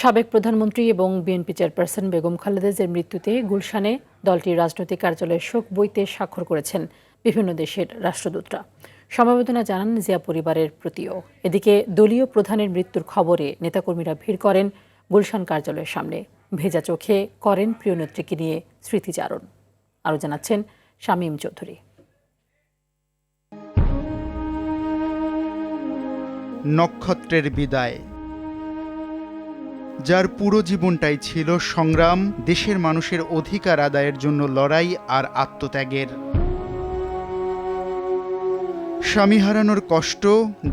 সাবেক প্রধানমন্ত্রী এবং বিএনপি চেয়ারপারসন বেগম খালেদা জিয়ার মৃত্যুতে গুলশানে দলটির রাজনৈতিক কার্যালয়ে শোক বইতে স্বাক্ষর করেছেন বিভিন্ন দেশের রাষ্ট্রদূতরা। সমবেদনা জানান জিয়া পরিবারের প্রতিও। এদিকে দলীয় প্রধানের মৃত্যুর খবরে নেতাকর্মীরা ভিড় করেন গুলশান কার্যালয়ের সামনে। ভেজা চোখে করেন প্রিয় নেত্রীকে নিয়ে স্মৃতিচারণ। আরও জানাচ্ছেন শামীম চৌধুরী। নক্ষত্রের বিদায়, যার পুরো জীবনটাই ছিল সংগ্রাম, দেশের মানুষের অধিকার আদায়ের জন্য লড়াই আর আত্মত্যাগের। স্বামী হারানোর কষ্ট,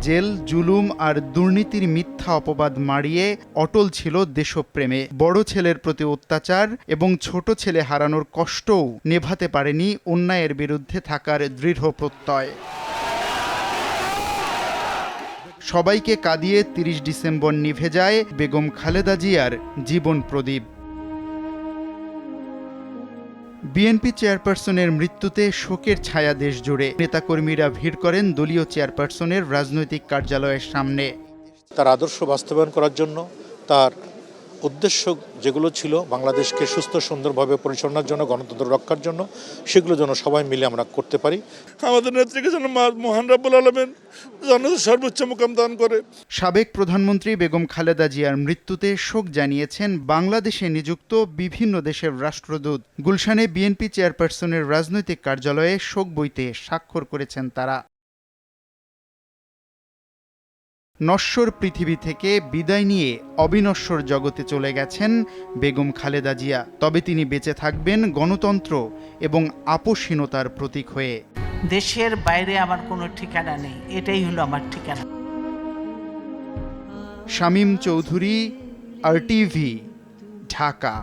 জেল, জুলুম আর দুর্নীতির মিথ্যা অপবাদ মাড়িয়ে অটল ছিল দেশপ্রেমে। বড় ছেলের প্রতি অত্যাচার এবং ছোট ছেলে হারানোর কষ্টও নেভাতে পারেনি অন্যায়ের বিরুদ্ধে থাকার দৃঢ় প্রত্যয়। সবাইকে কাঁদিয়ে ৩০ ডিসেম্বর নিভে যায় বেগম খালেদা জিয়ার জীবন প্রদীপ। বিএনপি চেয়ারপারসনের মৃত্যুতে শোকের ছায়া দেশ জুড়ে। নেতাকর্মীরা ভিড় করেন দলীয় চেয়ারপারসনের রাজনৈতিক কার্যালয়ের সামনে। তার আদর্শ বাস্তবায়ন করার জন্য, তার উদ্দেশ্য যেগুলো ছিল বাংলাদেশকে সুস্থ সুন্দরভাবে পরিচালনার জন্য, গণতন্ত্র রক্ষার জন্য, সেগুলো যেন সবাই মিলে আমরা করতে পারি। আমাদের নেত্রীকে যেন মহান রব্বুল আলামিন জান্নাতের সর্বোচ্চ মুকাম দান করে। সাবেক প্রধানমন্ত্রী বেগম খালেদা জিয়ার মৃত্যুতে শোক জানিয়েছেন বাংলাদেশে নিযুক্ত বিভিন্ন দেশের রাষ্ট্রদূত। গুলশানে বিএনপি চেয়ারপারসনের রাজনৈতিক কার্যালয়ে শোক বইতে স্বাক্ষর করেছেন তারা। নশ্বর পৃথিবী থেকে বিদায় নিয়ে অবিনশ্বর জগতে চলে গেছেন বেগম খালেদা জিয়া। তবে তিনি বেঁচে থাকবেন গণতন্ত্র এবং আপোষহীনতার প্রতীক হয়ে। দেশের বাইরে আমার কোনো ঠিকানা নেই, এটাই হলো আমার ঠিকানা। শামীম চৌধুরী, RTV, ঢাকা।